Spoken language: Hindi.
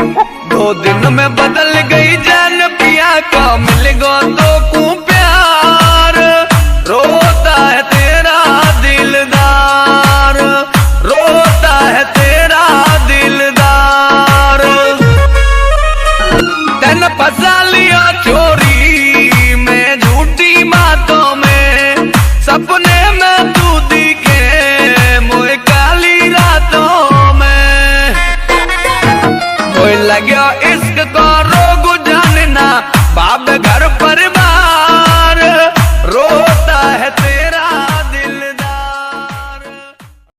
दो दिन में बदल गई जान पिया का, मिल गो तो को प्यार। रोता है तेरा दिलदार, रोता है तेरा दिलदार। तन फंसा लिया चोरी में झूठी बातों में, सपने में तू दिखे मोए काली रातों में। मोए लग्या इश्क का रोग जानना, बाप घर पर